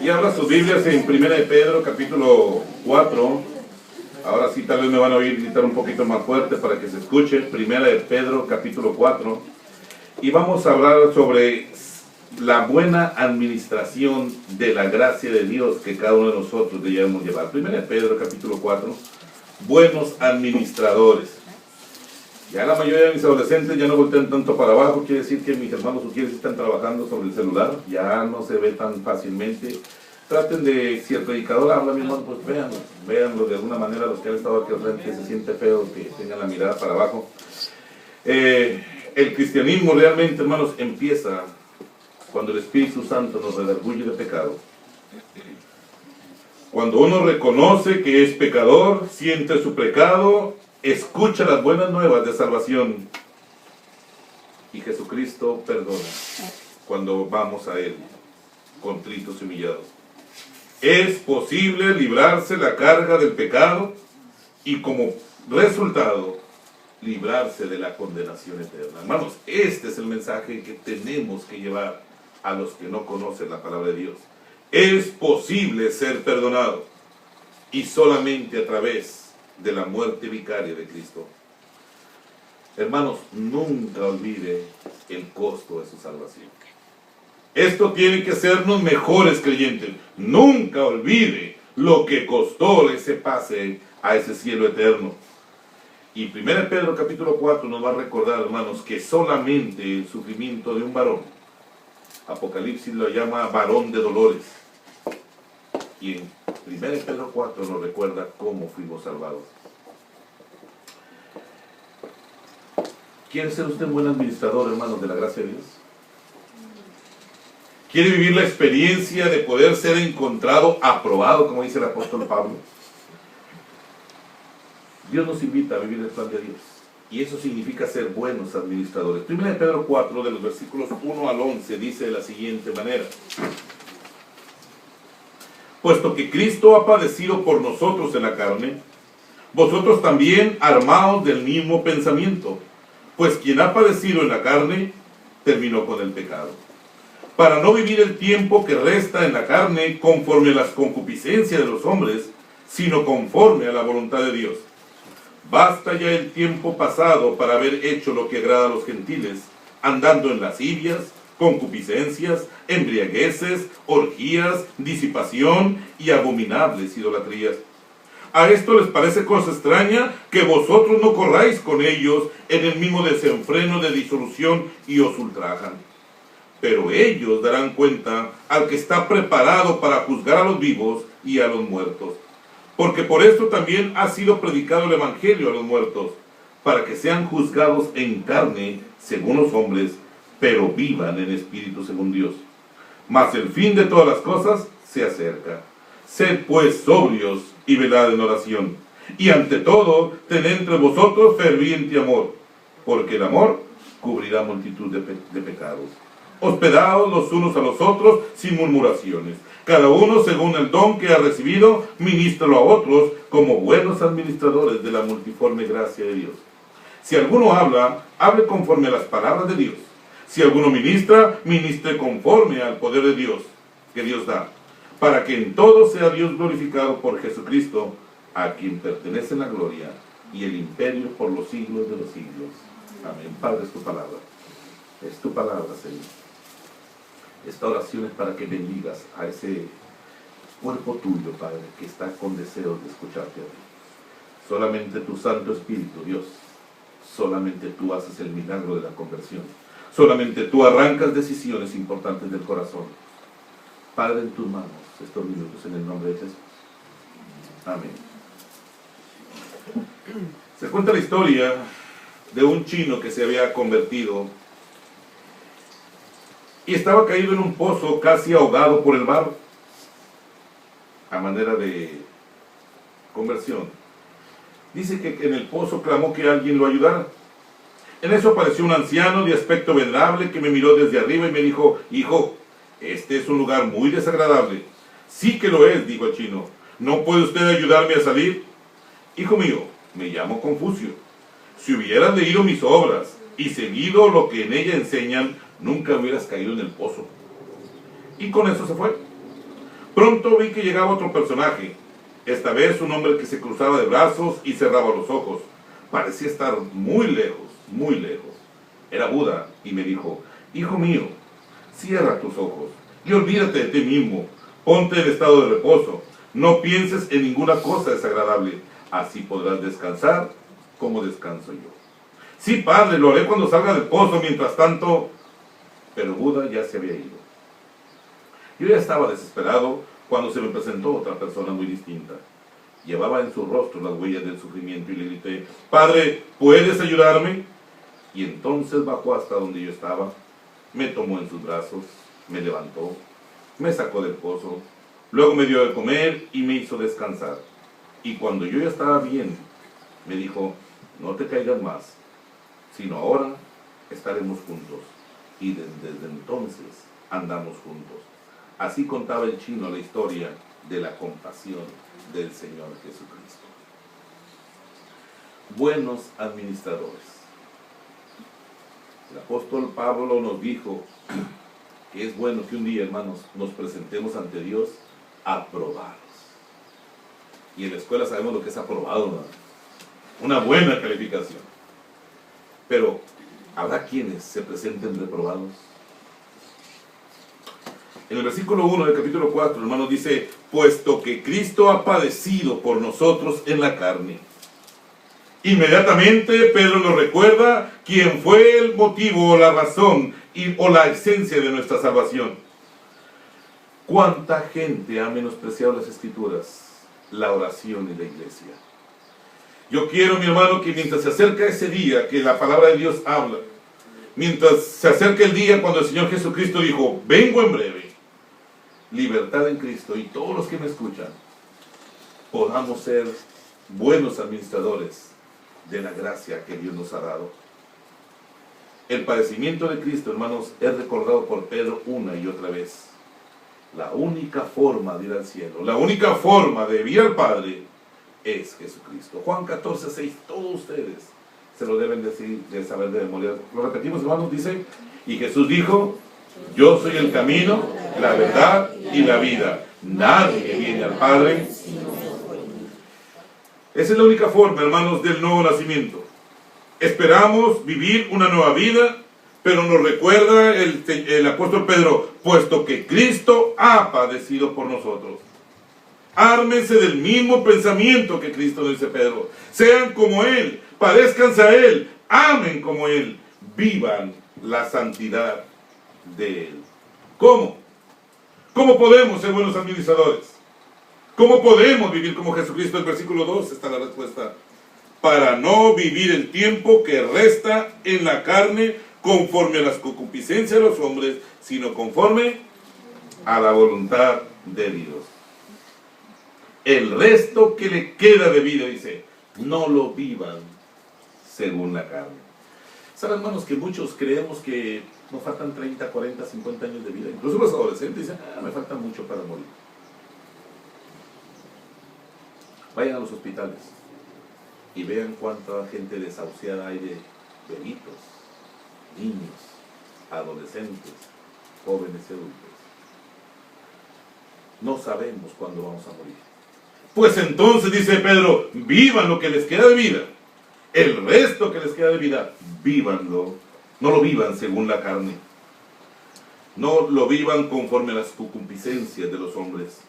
Y abra sus Biblias en 1 de Pedro, capítulo 4. Ahora sí, tal vez me van a oír gritar un poquito más fuerte para que se escuche. 1 de Pedro, capítulo 4. Y vamos a hablar sobre la buena administración de la gracia de Dios que cada uno de nosotros debemos llevar. 1 de Pedro, capítulo 4. Buenos administradores. Ya la mayoría de mis adolescentes ya no voltean tanto para abajo, quiere decir que mis hermanos ustedes están trabajando sobre el celular, ya no se ve tan fácilmente. Traten de, si el predicador habla, mi hermano, pues véanlo de alguna manera, los que han estado aquí al frente, se siente feo que tengan la mirada para abajo. El cristianismo realmente, hermanos, empieza cuando el Espíritu Santo nos redarguye de pecado. Cuando uno reconoce que es pecador, siente su pecado, escucha las buenas nuevas de salvación y Jesucristo perdona cuando vamos a Él, contritos y humillados. Es posible librarse la carga del pecado y como resultado librarse de la condenación eterna. Hermanos, este es el mensaje que tenemos que llevar a los que no conocen la palabra de Dios. Es posible ser perdonado y solamente a través de la muerte vicaria de Cristo. Hermanos, nunca olvide el costo de su salvación. Esto tiene que hacernos mejores creyentes. Nunca olvide lo que costó ese pase a ese cielo eterno. Y 1 Pedro capítulo 4 nos va a recordar, hermanos, que solamente el sufrimiento de un varón, Apocalipsis lo llama varón de dolores, y en 1 Pedro 4 nos recuerda cómo fuimos salvados. ¿Quiere ser usted un buen administrador, hermanos, de la gracia de Dios? ¿Quiere vivir la experiencia de poder ser encontrado, aprobado, como dice el apóstol Pablo? Dios nos invita a vivir el plan de Dios. Y eso significa ser buenos administradores. 1 Pedro 4, de los versículos 1 al 11, dice de la siguiente manera: puesto que Cristo ha padecido por nosotros en la carne, vosotros también armaos del mismo pensamiento, pues quien ha padecido en la carne, terminó con el pecado, para no vivir el tiempo que resta en la carne conforme a las concupiscencias de los hombres, sino conforme a la voluntad de Dios. Basta ya el tiempo pasado para haber hecho lo que agrada a los gentiles, andando en lascivias, concupiscencias, embriagueces, orgías, disipación y abominables idolatrías. A esto les parece cosa extraña que vosotros no corráis con ellos en el mismo desenfreno de disolución y os ultrajan. Pero ellos darán cuenta al que está preparado para juzgar a los vivos y a los muertos. Porque por esto también ha sido predicado el Evangelio a los muertos, para que sean juzgados en carne según los hombres, pero vivan en espíritu según Dios. Mas el fin de todas las cosas se acerca. Sed pues sobrios y velad en oración. Y ante todo, tened entre vosotros ferviente amor, porque el amor cubrirá multitud de pecados. Hospedaos los unos a los otros sin murmuraciones. Cada uno según el don que ha recibido, ministralo a otros como buenos administradores de la multiforme gracia de Dios. Si alguno habla, hable conforme a las palabras de Dios. Si alguno ministra, ministre conforme al poder de Dios, que Dios da, para que en todo sea Dios glorificado por Jesucristo, a quien pertenece la gloria y el imperio por los siglos de los siglos. Amén. Padre, es tu palabra. Es tu palabra, Señor. Esta oración es para que bendigas a ese cuerpo tuyo, Padre, que está con deseos de escucharte a ti. Solamente tu Santo Espíritu, Dios, solamente tú haces el milagro de la conversión. Solamente tú arrancas decisiones importantes del corazón. Padre, en tus manos estos minutos en el nombre de Jesús. Amén. Se cuenta la historia de un chino que se había convertido y estaba caído en un pozo casi ahogado por el barro, a manera de conversión. Dice que en el pozo clamó que alguien lo ayudara. En eso apareció un anciano de aspecto venerable que me miró desde arriba y me dijo: hijo, este es un lugar muy desagradable. Sí que lo es, dijo el chino. ¿No puede usted ayudarme a salir? Hijo mío, me llamo Confucio. Si hubieras leído mis obras y seguido lo que en ella enseñan, nunca hubieras caído en el pozo. Y con eso se fue. Pronto vi que llegaba otro personaje, esta vez un hombre que se cruzaba de brazos y cerraba los ojos. Parecía estar muy lejos, muy lejos. Era Buda y me dijo: hijo mío, cierra tus ojos y olvídate de ti mismo. Ponte en estado de reposo. No pienses en ninguna cosa desagradable. Así podrás descansar como descanso yo. Sí, padre, lo haré cuando salga del pozo. Mientras tanto... Pero Buda ya se había ido. Yo ya estaba desesperado cuando se me presentó otra persona muy distinta. Llevaba en su rostro las huellas del sufrimiento y le grité: padre, ¿puedes ayudarme? Y entonces bajó hasta donde yo estaba, me tomó en sus brazos, me levantó, me sacó del pozo, luego me dio de comer y me hizo descansar. Y cuando yo ya estaba bien, me dijo: no te caigas más, sino ahora estaremos juntos. Y desde entonces andamos juntos. Así contaba el chino la historia de la compasión del Señor Jesucristo. Buenos administradores. El apóstol Pablo nos dijo que es bueno que un día, hermanos, nos presentemos ante Dios aprobados. Y en la escuela sabemos lo que es aprobado, ¿no? Una buena calificación. Pero ¿habrá quienes se presenten reprobados? En el versículo 1 del capítulo 4, hermanos, dice: puesto que Cristo ha padecido por nosotros en la carne. Inmediatamente Pedro nos recuerda quién fue el motivo o la razón o la esencia de nuestra salvación. ¿Cuánta gente ha menospreciado las Escrituras, la oración y la iglesia? Yo quiero, mi hermano, que mientras se acerca ese día que la palabra de Dios habla, mientras se acerca el día cuando el Señor Jesucristo dijo: vengo en breve, libertad en Cristo, y todos los que me escuchan podamos ser buenos administradores de la gracia que Dios nos ha dado. El padecimiento de Cristo, hermanos, es recordado por Pedro una y otra vez. La única forma de ir al cielo, la única forma de ir al Padre es Jesucristo. Juan 14:6, todos ustedes se lo deben decir, de saber de memoria. Lo repetimos, hermanos, dice: y Jesús dijo: yo soy el camino, la verdad y la vida. Nadie viene al Padre. Esa es la única forma, hermanos, del nuevo nacimiento. Esperamos vivir una nueva vida, pero nos recuerda el apóstol Pedro: puesto que Cristo ha padecido por nosotros. Ármense del mismo pensamiento que Cristo, dice Pedro. Sean como Él, parezcanse a Él, amen como Él, vivan la santidad de Él. ¿Cómo? ¿Cómo podemos ser buenos administradores? ¿Cómo podemos vivir como Jesucristo? En el versículo 2 está la respuesta: para no vivir el tiempo que resta en la carne conforme a las concupiscencias de los hombres, sino conforme a la voluntad de Dios. El resto que le queda de vida, dice, no lo vivan según la carne. ¿Saben, hermanos, que muchos creemos que nos faltan 30, 40, 50 años de vida? Incluso los adolescentes dicen: me falta mucho para morir. Vayan a los hospitales y vean cuánta gente desahuciada hay de bebitos, niños, adolescentes, jóvenes y adultos. No sabemos cuándo vamos a morir. Pues entonces, dice Pedro, vivan lo que les queda de vida. El resto que les queda de vida, vívanlo. No lo vivan según la carne. No lo vivan conforme a las concupiscencias de los hombres.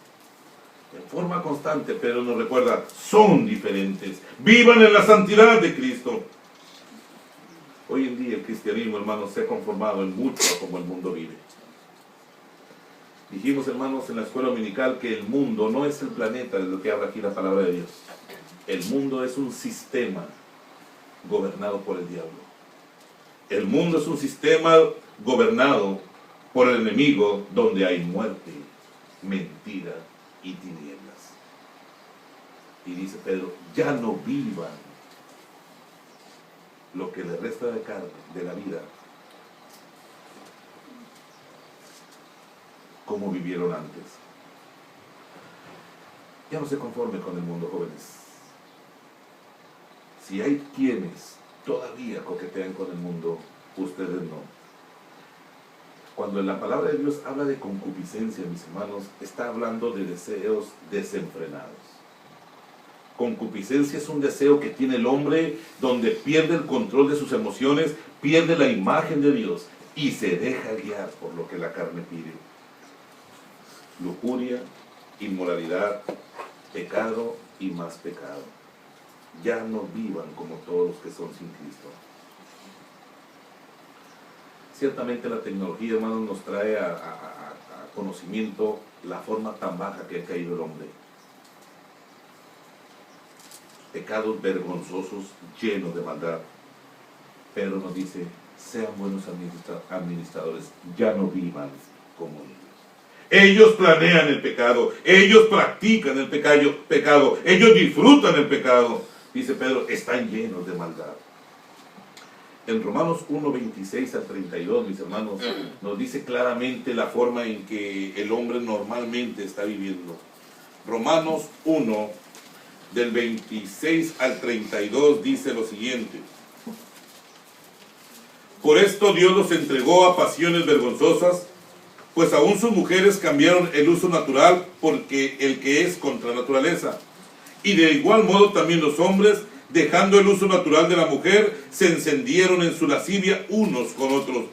En forma constante, Pedro nos recuerda: son diferentes. Vivan en la santidad de Cristo. Hoy en día el cristianismo, hermanos, se ha conformado en mucho a como el mundo vive. Dijimos, hermanos, en la escuela dominical que el mundo no es el planeta de lo que habla aquí la palabra de Dios. El mundo es un sistema gobernado por el diablo. El mundo es un sistema gobernado por el enemigo, donde hay muerte, mentira y tinieblas. Y dice Pedro: ya no vivan lo que le resta de carne, de la vida, como vivieron antes. Ya no se conformen con el mundo, jóvenes. Si hay quienes todavía coquetean con el mundo, ustedes no. Cuando la palabra de Dios habla de concupiscencia, mis hermanos, está hablando de deseos desenfrenados. Concupiscencia es un deseo que tiene el hombre donde pierde el control de sus emociones, pierde la imagen de Dios y se deja guiar por lo que la carne pide. Lujuria, inmoralidad, pecado y más pecado. Ya no vivan como todos los que son sin Cristo. Ciertamente la tecnología, hermanos, nos trae a conocimiento la forma tan baja que ha caído el hombre. Pecados vergonzosos, llenos de maldad. Pedro nos dice, sean buenos administradores, ya no vivan como ellos. Ellos planean el pecado, ellos practican el pecado, ellos disfrutan el pecado. Dice Pedro, están llenos de maldad. En Romanos 1, 26 al 32, mis hermanos, nos dice claramente la forma en que el hombre normalmente está viviendo. Romanos 1, del 26 al 32, dice lo siguiente. Por esto Dios los entregó a pasiones vergonzosas, pues aún sus mujeres cambiaron el uso natural porque el que es contra naturaleza. Y de igual modo también los hombres, dejando el uso natural de la mujer, se encendieron en su lascivia unos con otros,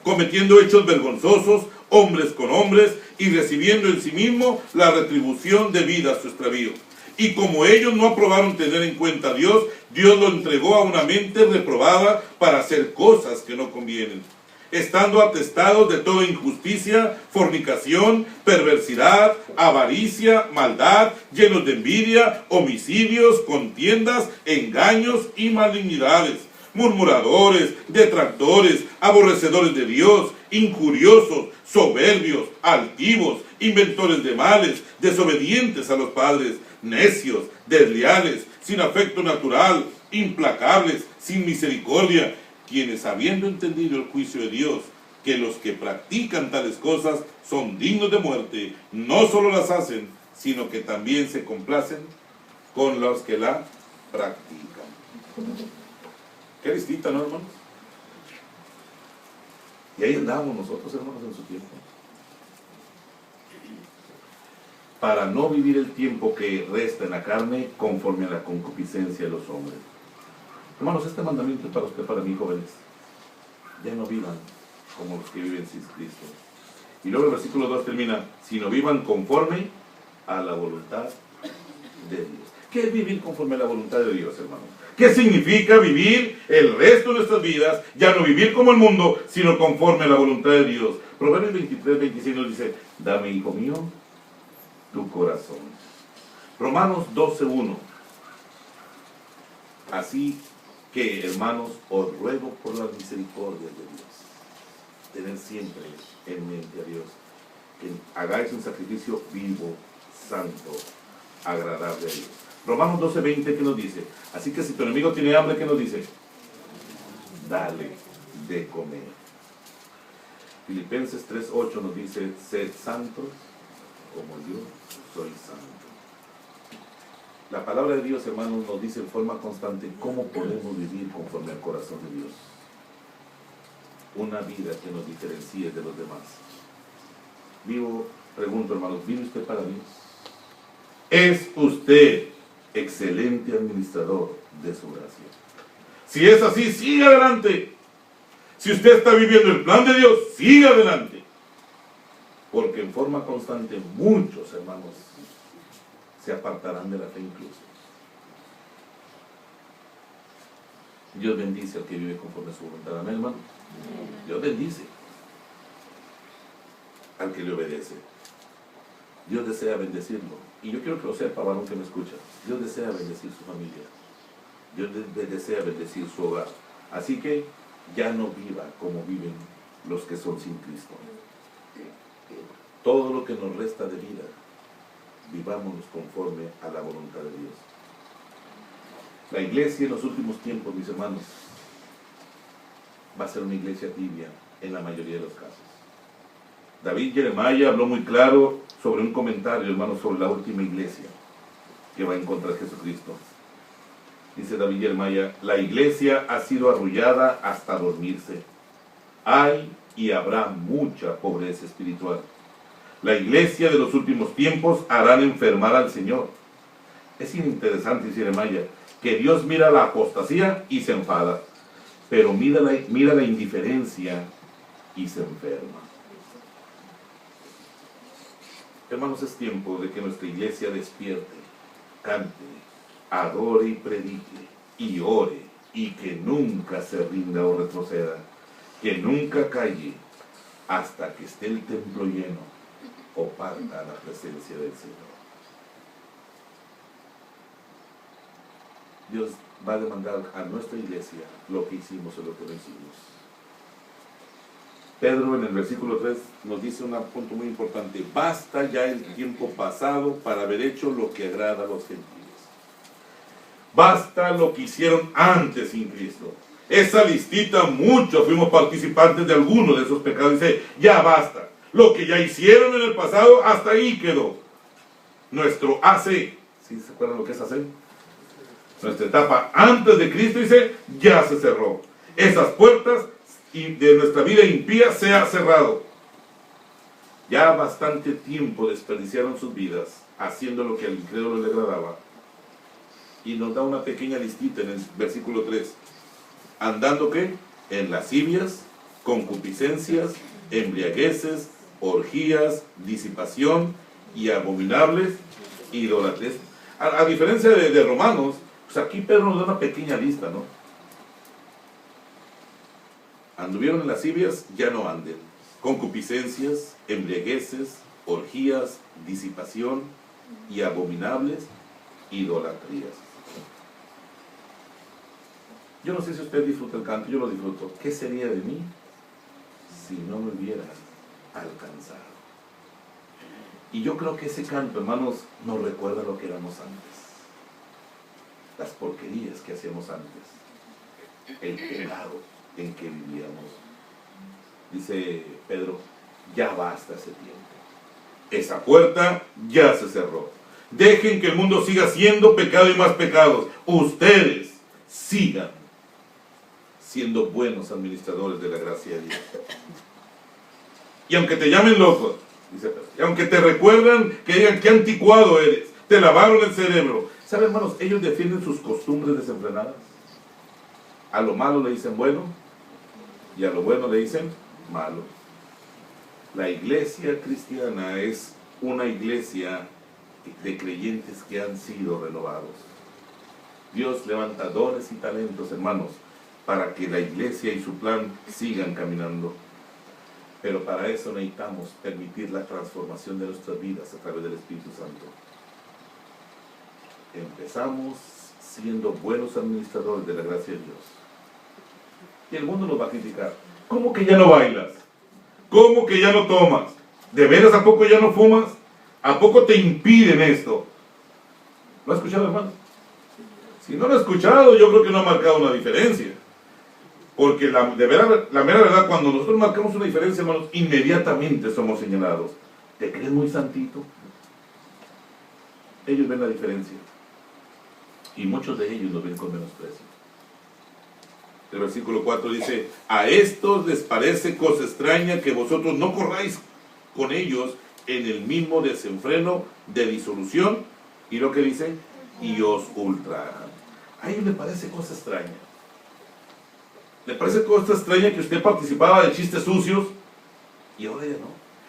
cometiendo hechos vergonzosos, hombres con hombres, y recibiendo en sí mismo la retribución debida a su extravío. Y como ellos no aprobaron tener en cuenta a Dios, Dios lo entregó a una mente reprobada para hacer cosas que no convienen, estando atestados de toda injusticia, fornicación, perversidad, avaricia, maldad, llenos de envidia, homicidios, contiendas, engaños y malignidades, murmuradores, detractores, aborrecedores de Dios, injuriosos, soberbios, altivos, inventores de males, desobedientes a los padres, necios, desleales, sin afecto natural, implacables, sin misericordia, quienes habiendo entendido el juicio de Dios, que los que practican tales cosas son dignos de muerte, no solo las hacen, sino que también se complacen con los que la practican. Qué distinta, ¿no, hermanos? Y ahí andamos nosotros, hermanos, en su tiempo. Para no vivir el tiempo que resta en la carne conforme a la concupiscencia de los hombres. Hermanos, este mandamiento es para usted, para mí, jóvenes. Ya no vivan como los que viven sin Cristo. Y luego el versículo 2 termina, sino vivan conforme a la voluntad de Dios. ¿Qué es vivir conforme a la voluntad de Dios, hermanos? ¿Qué significa vivir el resto de nuestras vidas? Ya no vivir como el mundo, sino conforme a la voluntad de Dios. Proverbios 23, 26 nos dice, dame, hijo mío, tu corazón. Romanos 12, 1. Así que, hermanos, os ruego por las misericordias de Dios, tener siempre en mente a Dios, que hagáis un sacrificio vivo, santo, agradable a Dios. Romanos 12, 20, ¿qué nos dice? Así que si tu enemigo tiene hambre, ¿qué nos dice? Dale de comer. Filipenses 3, 8 nos dice, sed santos como yo soy santo. La palabra de Dios, hermanos, nos dice en forma constante cómo podemos vivir conforme al corazón de Dios. Una vida que nos diferencie de los demás. Pregunto, hermanos, ¿vive usted para Dios? ¿Es usted excelente administrador de su gracia? Si es así, siga adelante. Si usted está viviendo el plan de Dios, siga adelante. Porque en forma constante muchos, hermanos, se apartarán de la fe incluso. Dios bendice al que vive conforme a su voluntad. Amén, hermano. Dios bendice al que le obedece. Dios desea bendecirlo. Y yo quiero que lo sepa, varón que me escucha. Dios desea bendecir su familia. Dios desea bendecir su hogar. Así que ya no viva como viven los que son sin Cristo. Todo lo que nos resta de vida, vivámonos conforme a la voluntad de Dios. La iglesia en los últimos tiempos, mis hermanos, va a ser una iglesia tibia en la mayoría de los casos. David Jeremiah habló muy claro sobre un comentario, hermanos, sobre la última iglesia que va a encontrar Jesucristo. Dice David Jeremiah, la iglesia ha sido arrullada hasta dormirse. Ay y habrá mucha pobreza espiritual. La iglesia de los últimos tiempos harán enfermar al Señor. Es interesante, dice Jeremías, que Dios mira la apostasía y se enfada, pero mira la indiferencia y se enferma. Hermanos, es tiempo de que nuestra iglesia despierte, cante, adore y predique, y ore, y que nunca se rinda o retroceda, que nunca calle hasta que esté el templo lleno o parta la presencia del Señor. Dios va a demandar a nuestra iglesia lo que hicimos o lo que no hicimos. Pedro en el versículo 3 nos dice un punto muy importante: basta ya el tiempo pasado para haber hecho lo que agrada a los gentiles. Basta lo que hicieron antes sin Cristo. Esa listita, muchos fuimos participantes de algunos de esos pecados. Dice, ya basta. Lo que ya hicieron en el pasado, hasta ahí quedó. Nuestro AC, ¿sí se acuerdan lo que es AC? Nuestra etapa antes de Cristo, dice, ya se cerró. Esas puertas de nuestra vida impía se ha cerrado. Ya bastante tiempo desperdiciaron sus vidas haciendo lo que al incrédulo le agradaba. Y nos da una pequeña listita en el versículo 3. Andando, ¿qué? En lascivias, concupiscencias, embriagueces, orgías, disipación y abominables idolatrías. A diferencia de Romanos, pues aquí Pedro nos da una pequeña lista, ¿no? Anduvieron en lascivias, ya no anden. Concupiscencias, embriagueces, orgías, disipación y abominables idolatrías. Yo no sé si usted disfruta el canto, yo lo disfruto. ¿Qué sería de mí si no me hubiera alcanzado? Y yo creo que ese canto, hermanos, nos recuerda lo que éramos antes. Las porquerías que hacíamos antes. El pecado en que vivíamos. Dice Pedro, ya basta ese tiempo. Esa puerta ya se cerró. Dejen que el mundo siga siendo pecado y más pecados. Ustedes sigan siendo buenos administradores de la gracia de Dios. Y aunque te llamen loco, dice Pedro, y aunque te recuerdan que digan qué anticuado eres, te lavaron el cerebro. ¿Saben, hermanos? Ellos defienden sus costumbres desenfrenadas. A lo malo le dicen bueno y a lo bueno le dicen malo. La iglesia cristiana es una iglesia de creyentes que han sido renovados. Dios levanta dones y talentos, hermanos, para que la iglesia y su plan sigan caminando. Pero para eso necesitamos permitir la transformación de nuestras vidas a través del Espíritu Santo. Empezamos siendo buenos administradores de la gracia de Dios. Y el mundo nos va a criticar. ¿Cómo que ya no bailas? ¿Cómo que ya no tomas? ¿De veras a poco ya no fumas? ¿A poco te impiden esto? ¿Lo ha escuchado, hermano? Si no lo ha escuchado, yo creo que no ha marcado una diferencia. Porque la mera verdad, cuando nosotros marcamos una diferencia, hermanos, inmediatamente somos señalados. ¿Te crees muy santito? Ellos ven la diferencia. Y muchos de ellos lo ven con menosprecio. El versículo 4 dice, a estos les parece cosa extraña que vosotros no corráis con ellos en el mismo desenfreno de disolución. Y lo que dice, y os ultrajan. A ellos les parece cosa extraña. ¿Le parece cosa extraña que usted participaba de chistes sucios y ahora ya no?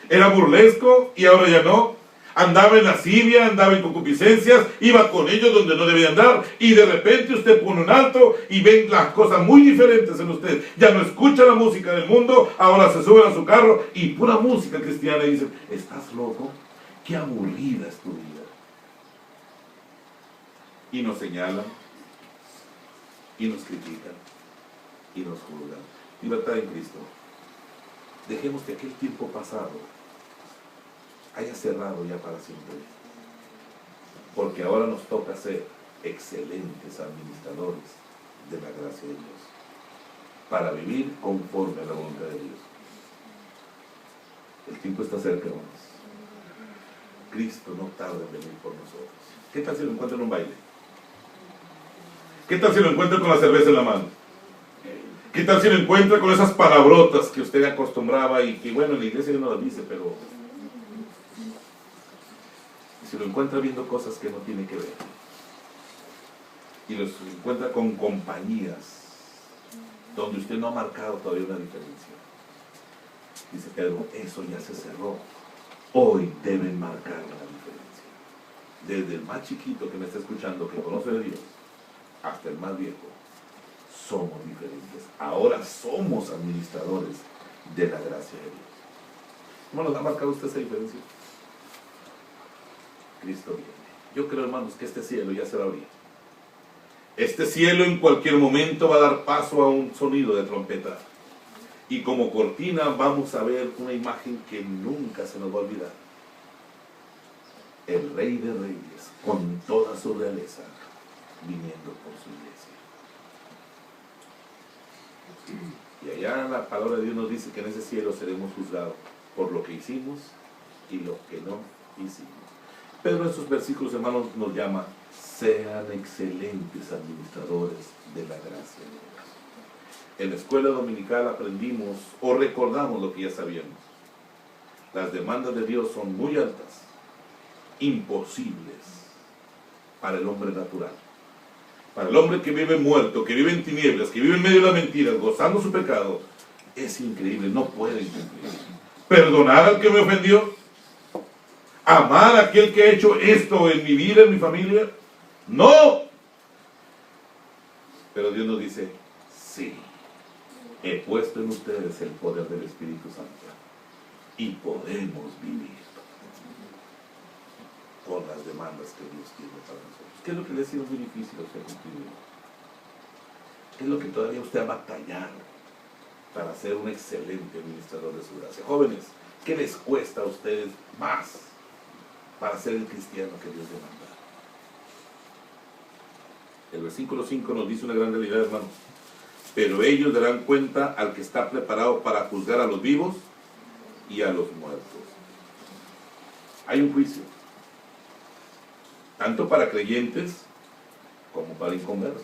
Era burlesco y ahora ya no. Andaba en lascivia, andaba en concupiscencias, iba con ellos donde no debía andar y de repente usted pone un alto y ven las cosas muy diferentes en usted. Ya no escucha la música del mundo, ahora se suben a su carro y pura música cristiana y dicen, ¿estás loco? Qué aburrida es tu vida. Y nos señalan y nos critican y nos juzgan. Libertad en Cristo. Dejemos que aquel tiempo pasado haya cerrado ya para siempre. Porque ahora nos toca ser excelentes administradores de la gracia de Dios. Para vivir conforme a la voluntad de Dios. El tiempo está cerca, hermanos. Cristo no tarda en venir por nosotros. ¿Qué tal si lo encuentro en un baile? ¿Qué tal si lo encuentro con la cerveza en la mano? ¿Qué tal si lo encuentra con esas palabrotas que usted acostumbraba y que, bueno, en la iglesia no las dice, pero si lo encuentra viendo cosas que no tiene que ver y los encuentra con compañías donde usted no ha marcado todavía una diferencia? Dice Pedro, eso ya se cerró. Hoy deben marcar la diferencia. Desde el más chiquito que me está escuchando, que conoce de Dios, hasta el más viejo, somos diferentes. Ahora somos administradores de la gracia de Dios. ¿Cómo nos ha marcado usted esa diferencia? Cristo viene. Yo creo, hermanos, que este cielo ya se va a abrir. Este cielo en cualquier momento va a dar paso a un sonido de trompeta. Y como cortina vamos a ver una imagen que nunca se nos va a olvidar. El Rey de Reyes, con toda su realeza, viniendo por su iglesia. Y allá la palabra de Dios nos dice que en ese cielo seremos juzgados por lo que hicimos y lo que no hicimos. Pedro en esos versículos, hermanos, nos llama: sean excelentes administradores de la gracia de Dios. En la escuela dominical aprendimos o recordamos lo que ya sabíamos. Las demandas de Dios son muy altas, imposibles para el hombre natural. Para el hombre que vive muerto, que vive en tinieblas, que vive en medio de la mentira, gozando su pecado, es increíble, no puede cumplir. Perdonar al que me ofendió, amar a aquel que ha hecho esto en mi vida, en mi familia, no. Pero Dios nos dice: sí, he puesto en ustedes el poder del Espíritu Santo y podemos vivir con las demandas que Dios tiene para nosotros. ¿Qué es lo que le ha sido muy difícil a usted cumplir? ¿Qué es lo que todavía usted ha batallado para ser un excelente administrador de su gracia? Jóvenes, ¿qué les cuesta a ustedes más para ser el cristiano que Dios demanda? El versículo 5 nos dice una gran realidad, hermanos. Pero ellos darán cuenta al que está preparado para juzgar a los vivos y a los muertos. Hay un juicio, tanto para creyentes como para inconversos.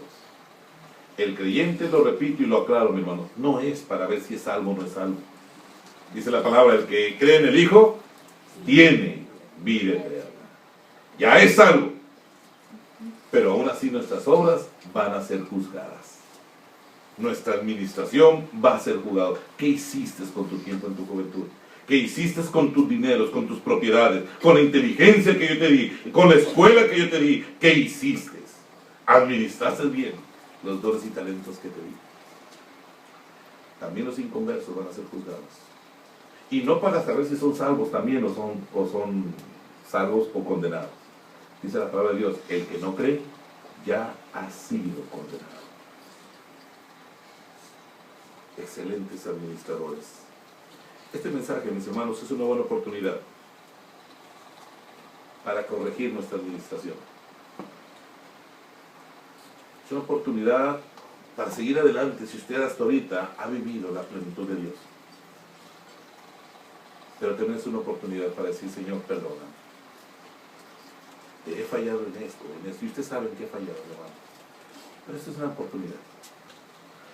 El creyente, lo repito y lo aclaro, mi hermano, no es para ver si es salvo o no es salvo. Dice la palabra: el que cree en el Hijo tiene vida eterna. Ya es salvo, pero aún así nuestras obras van a ser juzgadas. Nuestra administración va a ser juzgada. ¿Qué hiciste con tu tiempo en tu juventud? ¿Qué hiciste con tus dineros, con tus propiedades, con la inteligencia que yo te di, con la escuela que yo te di? ¿Qué hiciste? ¿Administraste bien los dones y talentos que te di? También los inconversos van a ser juzgados. Y no para saber si son salvos también o son salvos o condenados. Dice la palabra de Dios: el que no cree ya ha sido condenado. Excelentes administradores. Este mensaje, mis hermanos, es una buena oportunidad para corregir nuestra administración. Es una oportunidad para seguir adelante si usted hasta ahorita ha vivido la plenitud de Dios. Pero también es una oportunidad para decir: Señor, perdona. He fallado en esto, y ustedes saben que he fallado, hermano. Pero esta es una oportunidad.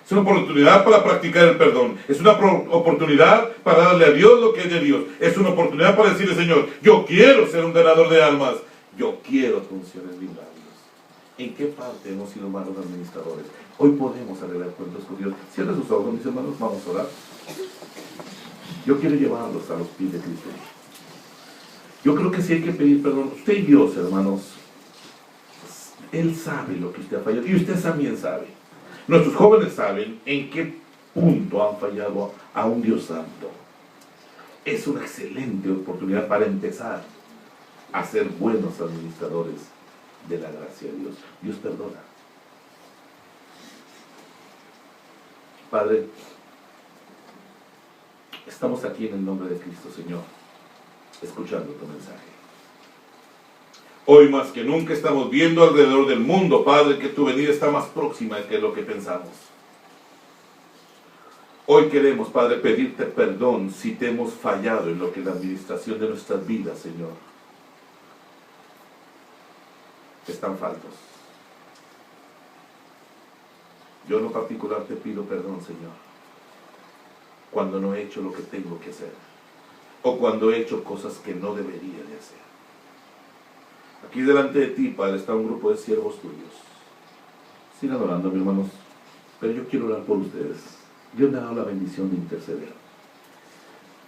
Es una oportunidad para practicar el perdón. Es una oportunidad para darle a Dios lo que es de Dios. Es una oportunidad para decirle: Señor, yo quiero ser un ganador de almas. Yo quiero tu unción en mis labios. ¿En qué parte hemos sido malos administradores? Hoy podemos arreglar cuentos con Dios. Cierren sus ojos, mis hermanos, vamos a orar. Yo quiero llevarlos a los pies de Cristo. Yo creo que sí hay que pedir perdón. Usted y Dios, hermanos, Él sabe lo que usted ha fallado. Y usted también sabe. Nuestros jóvenes saben en qué punto han fallado a un Dios santo. Es una excelente oportunidad para empezar a ser buenos administradores de la gracia de Dios. Dios perdona. Padre, estamos aquí en el nombre de Cristo, Señor, escuchando tu mensaje. Hoy más que nunca estamos viendo alrededor del mundo, Padre, que tu venida está más próxima que lo que pensamos. Hoy queremos, Padre, pedirte perdón si te hemos fallado en lo que es la administración de nuestras vidas, Señor. Están faltos. Yo en lo particular te pido perdón, Señor, cuando no he hecho lo que tengo que hacer, o cuando he hecho cosas que no debería de hacer. Aquí delante de ti, Padre, está un grupo de siervos tuyos. Sigan orando, mis hermanos, pero yo quiero orar por ustedes. Dios me ha dado la bendición de interceder.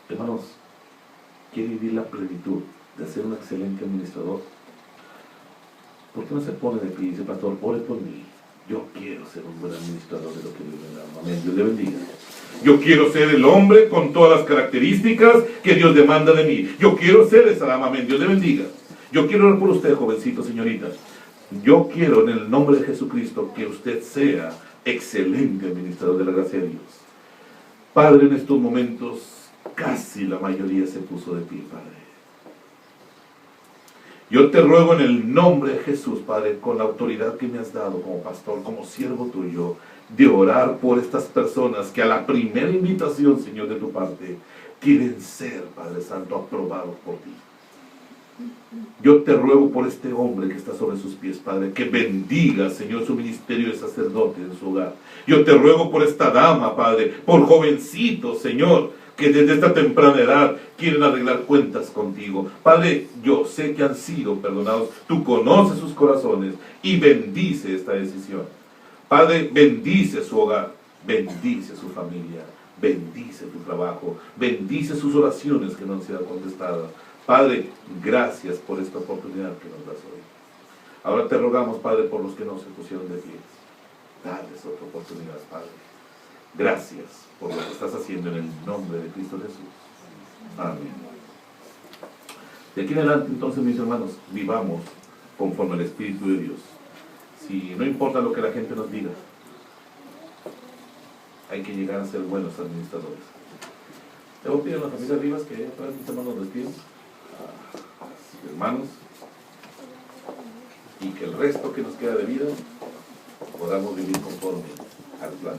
Hermanos, ¿quiere vivir la plenitud de ser un excelente administrador? ¿Por qué no se pone de pie y dice, pastor, ore por mí? Yo quiero ser un buen administrador de lo que Dios me da. Amén. Dios le bendiga. Yo quiero ser el hombre con todas las características que Dios demanda de mí. Yo quiero ser esa dama. Amén. Dios le bendiga. Yo quiero orar por usted, jovencito, señorita. Yo quiero en el nombre de Jesucristo que usted sea excelente administrador de la gracia de Dios. Padre, en estos momentos casi la mayoría se puso de pie, Padre. Yo te ruego en el nombre de Jesús, Padre, con la autoridad que me has dado como pastor, como siervo tuyo, de orar por estas personas que a la primera invitación, Señor, de tu parte, quieren ser, Padre Santo, aprobados por ti. Yo te ruego por este hombre que está sobre sus pies, Padre, que bendiga, Señor, su ministerio de sacerdote en su hogar. Yo te ruego por esta dama, Padre, por jovencitos, Señor, que desde esta temprana edad quieren arreglar cuentas contigo. Padre, yo sé que han sido perdonados. Tú conoces sus corazones y bendice esta decisión. Padre, bendice su hogar, bendice su familia, bendice tu trabajo, bendice sus oraciones que no han sido contestadas. Padre, gracias por esta oportunidad que nos das hoy. Ahora te rogamos, Padre, por los que no se pusieron de pie. Dales otra oportunidad, Padre. Gracias por lo que estás haciendo en el nombre de Cristo Jesús. Amén. De aquí en adelante, entonces, mis hermanos, vivamos conforme al Espíritu de Dios. Si no importa lo que la gente nos diga, hay que llegar a ser buenos administradores. Te voy a pedir a la familia Rivas que otra vez mis hermanos despiden. Hermanos, y que el resto que nos queda de vida podamos vivir conforme al plan.